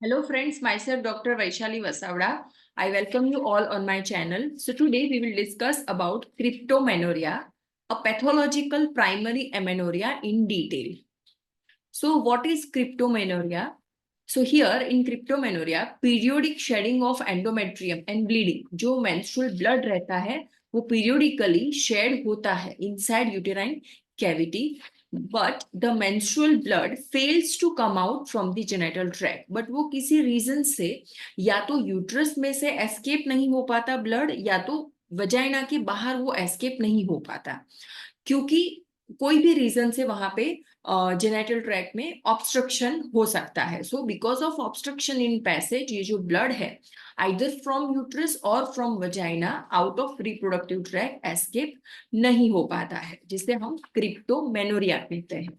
Hello friends, myself Dr. Vaishali Vasavda. I welcome you all on my channel. So today we will discuss about cryptomenorrhea, a pathological primary amenorrhea in detail. So what is cryptomenorrhea? So here in cryptomenorrhea, periodic shedding of endometrium and bleeding, जो menstrual blood रहता है वो periodically shed होता है inside uterine cavity, but the menstrual blood fails to come out from the genital tract. But वो किसी reason से या तो यूट्रस में से escape नहीं हो पाता blood या तो वजाइना के बाहर वो escape नहीं हो पाता, क्योंकि कोई भी रीजन से वहां पे जेनेटल ट्रैक्ट में ऑब्स्ट्रक्शन हो सकता है. So because of obstruction in passage, ये जो ब्लड है आइदर फ्रॉम यूट्रस और from vagina out of reproductive tract escape नहीं हो पाता है, जिसे हम क्रिप्टोमेनोरिया कहते हैं.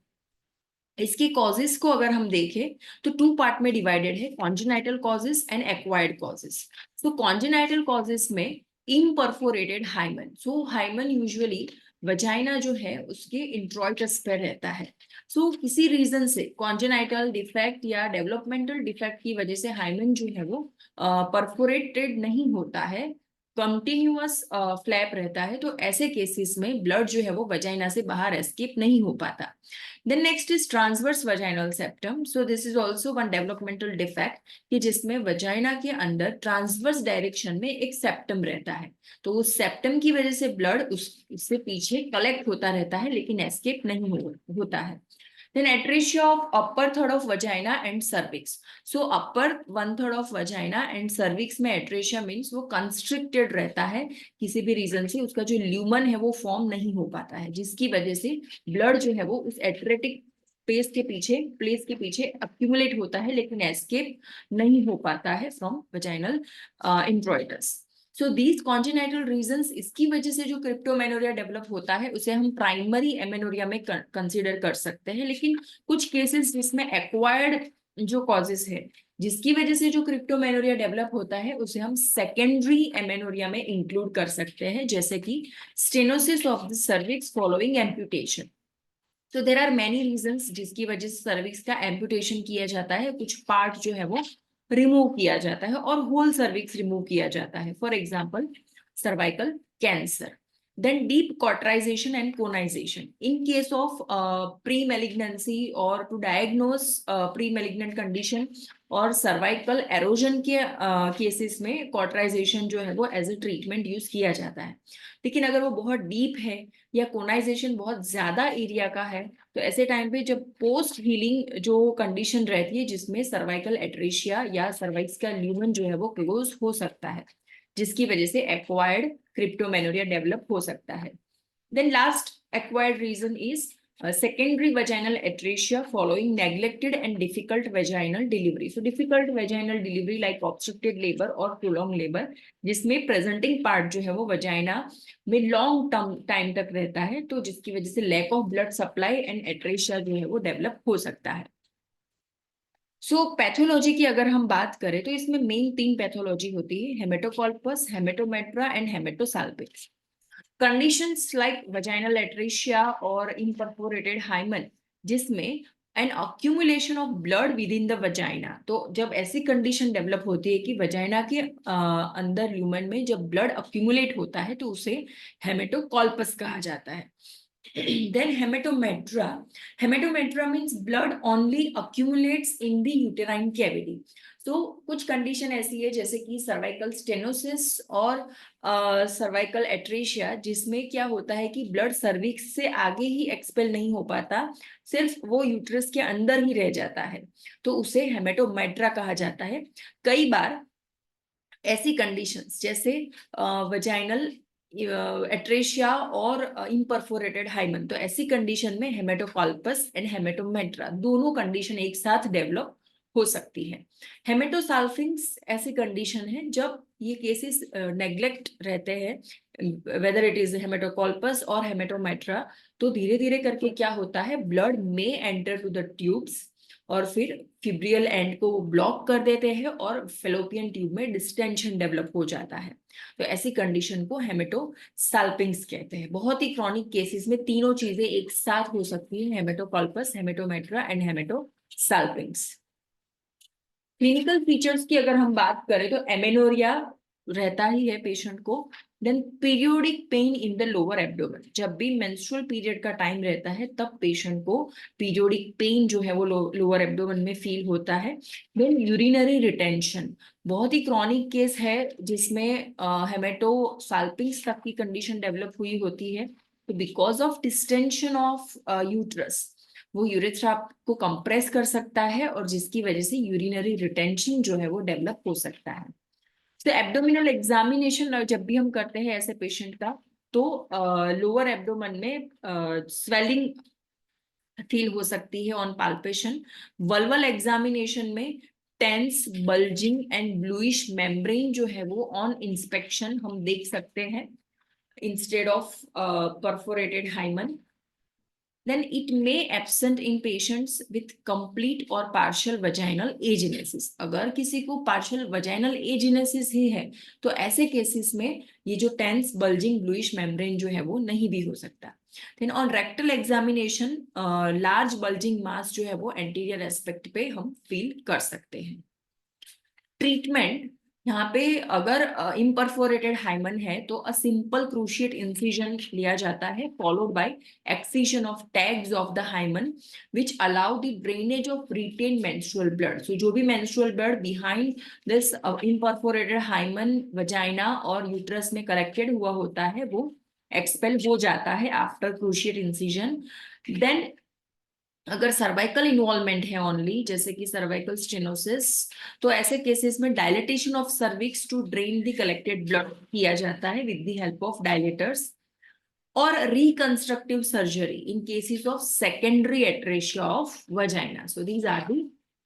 इसके कॉजेस को अगर हम देखें तो टू पार्ट में डिवाइडेड है, congenital causes and acquired causes. So congenital causes में इम्परफोरेटेड हाइमन. सो हाइमन यूजुअली वजाइना जो है उसके इंट्रोइटस पर रहता है. सो किसी रीजन से कॉन्जेनाइटल डिफेक्ट या डेवलपमेंटल डिफेक्ट की वजह से हाइमन जो है वो परफोरेटेड नहीं होता है, कंटिन्यूअस फ्लैप रहता है, तो ऐसे केसेस में ब्लड जो है वो वजाइना से बाहर एस्केप नहीं हो पाता. Then next is transverse vaginal septum. So this is also one developmental defect कि जिसमें वजाइना के अंदर ट्रांसवर्स डायरेक्शन में एक सेप्टम रहता है, तो उस सेप्टम की वजह से ब्लड उससे पीछे कलेक्ट होता रहता है लेकिन एस्केप नहीं होता है. Then atresia of upper third of vagina and cervix. So upper one third of vagina and cervix में atresia means वो constricted रहता है, किसी भी रीजन से उसका जो ल्यूमन है वो फॉर्म नहीं हो पाता है, जिसकी वजह से ब्लड जो है वो उस एट्रेटिक प्लेस के पीछे अक्यूमुलेट होता है लेकिन एस्केप नहीं हो पाता है from vaginal introitus. So these congenital reasons, इसकी वजह से जो क्रिप्टोमेनोरिया डेवलप होता है उसे हम प्राइमरी एमेनोरिया में कंसीडर कर सकते हैं. लेकिन कुछ केसेस जिसमें एक्वायर्ड जो कॉजेस है जिसकी वजह से जो क्रिप्टोमेनोरिया डेवलप होता है उसे हम सेकेंडरी एमेनोरिया में इंक्लूड कर सकते हैं, जैसे कि stenosis of the cervix following amputation. तो देर आर मैनी रीजंस जिसकी वजह से सर्विक्स का एम्पुटेशन किया जाता है, कुछ पार्ट जो है वो रिमूव किया जाता है और होल सर्विक्स रिमूव किया जाता है. For example cervical cancer. Then deep cauterisation and conisation in case of premalignancy और to diagnose premalignant condition और सर्वाइकल एरोजन के केसेस में कॉटराइजेशन जो है वो एज ए ट्रीटमेंट यूज किया जाता है. लेकिन अगर वो बहुत डीप है या कोनाइजेशन बहुत ज्यादा एरिया का है तो ऐसे टाइम पे जब पोस्ट हीलिंग जो कंडीशन रहती है जिसमें सर्वाइकल एट्रेशिया या सर्वाइक्स का ल्यूमन जो है वो क्लोज हो सकता है, जिसकी वजह से एक्वायर्ड क्रिप्टोमेनोरिया डेवलप हो सकता है. Then last acquired reason is secondary vaginal atresia following neglected and difficult vaginal delivery. So difficult vaginal delivery like obstructed labor or prolonged labor, जिसमें presenting part जो है वो vagina में long term time तक रहता है, तो जिसकी वजह से lack of blood supply and atresia जो है वो develop हो सकता है. सो पैथोलॉजी की अगर हम बात करें तो इसमें मेन 3 पैथोलॉजी होती है, hematocolpos, hematometra and hematosalpinx. Conditions like vaginal atresia और इम्परफोरेटेड हाइमन जिसमें an accumulation of blood within the vagina. तो जब ऐसी कंडीशन डेवलप होती है कि वजाइना के अंदर ल्यूमन में जब ब्लड अक्यूमुलेट होता है तो उसे हेमेटोकॉल्पस कहा जाता है. Then hematometra. Hematometra means blood only accumulates in the uterine cavity. तो कुछ कंडीशन ऐसी है जैसे कि सर्वाइकल स्टेनोसिस और सर्वाइकल एट्रेशिया, जिसमें क्या होता है कि ब्लड सर्विक्स से आगे ही एक्सपेल नहीं हो पाता, सिर्फ वो यूट्रस के अंदर ही रह जाता है, तो उसे हेमेटोमेट्रा कहा जाता है. कई बार ऐसी कंडीशंस जैसे वजाइनल एट्रेशिया और इम्परफोरेटेड हाइमन, तो ऐसी कंडीशन में हेमेटोकॉल्पस एंड हेमेटोमेट्रा दोनों कंडीशन एक साथ डेवलप हो सकती है. हेमेटोसाल्फिंग्स ऐसी कंडीशन है जब ये केसेस नेग्लेक्ट रहते हैं वेदर इट इज हेमेटोकॉल्पस और हेमेटोमेट्रा, तो धीरे धीरे करके क्या होता है ब्लड में एंटर टू द ट्यूब्स और फिर फिब्रियल एंड को ब्लॉक कर देते हैं और फेलोपियन ट्यूब में डिस्टेंशन डेवलप हो जाता है. तो ऐसी कंडीशन को हेमेटोसाल्पिंग्स कहते हैं. बहुत ही क्रॉनिक केसेस में तीनों चीजें एक साथ हो सकती है, hematocolpos, hematometra and हेमेटोसाल्पिंग्स. Clinical features की अगर हम बात करें तो एमेनोरिया रहता ही है पेशेंट को। Then periodic pain in the lower abdomen, जब भी मेंस्ट्रुअल पीरियड का टाइम रहता है तब पेशेंट को पीरियोडिक पेन जो है वो लोअर एब्डोमेन में फील होता है। देन यूरिनरी रिटेंशन, बहुत ही क्रॉनिक केस है जिसमें हेमेटोसाल्पिंग्स तक की कंडीशन डेवलप हुई होती है। तो because of distension of uterus, वो यूरेथ्रा को कंप्रेस कर सकता है और जिसकी वजह से यूरिनरी रिटेंशन जो है वो डेवलप हो सकता है। तो एब्डोमिनल एग्जामिनेशन जब भी हम करते हैं ऐसे पेशेंट का, तो लोअर एब्डोमेन में स्वेलिंग फील हो सकती है ऑन पाल्पेशन। वल्वल एग्जामिनेशन में tense, bulging and bluish membrane जो है वो ऑन इंस्पेक्शन हम देख सकते हैं instead of perforated hymen. Then it may absent in patients with complete or partial vaginal agenesis. अगर किसी को partial vaginal agenesis ही है तो ऐसे केसेस में ये जो टेंस, बल्जिंग, ब्लूइश मेम्ब्रेन जो है वो नहीं भी हो सकता। Then on rectal examination, large bulging mass जो है वो anterior aspect पे हम फील कर सकते हैं। ट्रीटमेंट, यहाँ पे अगर इम्परफोरेटेड हाइमन है तो अ सिंपल क्रूशिएट इंसिजन लिया जाता है followed by excision of tags of the hymen which allow the drainage of retain menstrual blood. So जो भी menstrual blood behind this imperforated hymen vagina और यूट्रस में collected हुआ होता है वो एक्सपेल हो जाता है आफ्टर क्रूशिएट इंसिजन। देन अगर सर्वाइकल इन्वॉल्वमेंट है ओनली, जैसे कि सर्वाइकल स्टेनोसिस, तो ऐसे केसेस में dilatation of cervix to drain the collected blood किया जाता है with the help of dilators. और reconstructive surgery in cases of secondary atresia of vagina. So these are the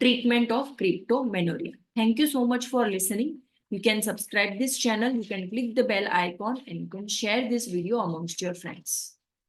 treatment of cryptomenoria. Thank you so much for listening. You can subscribe this channel, you can click the bell icon, and you can share this video amongst your friends.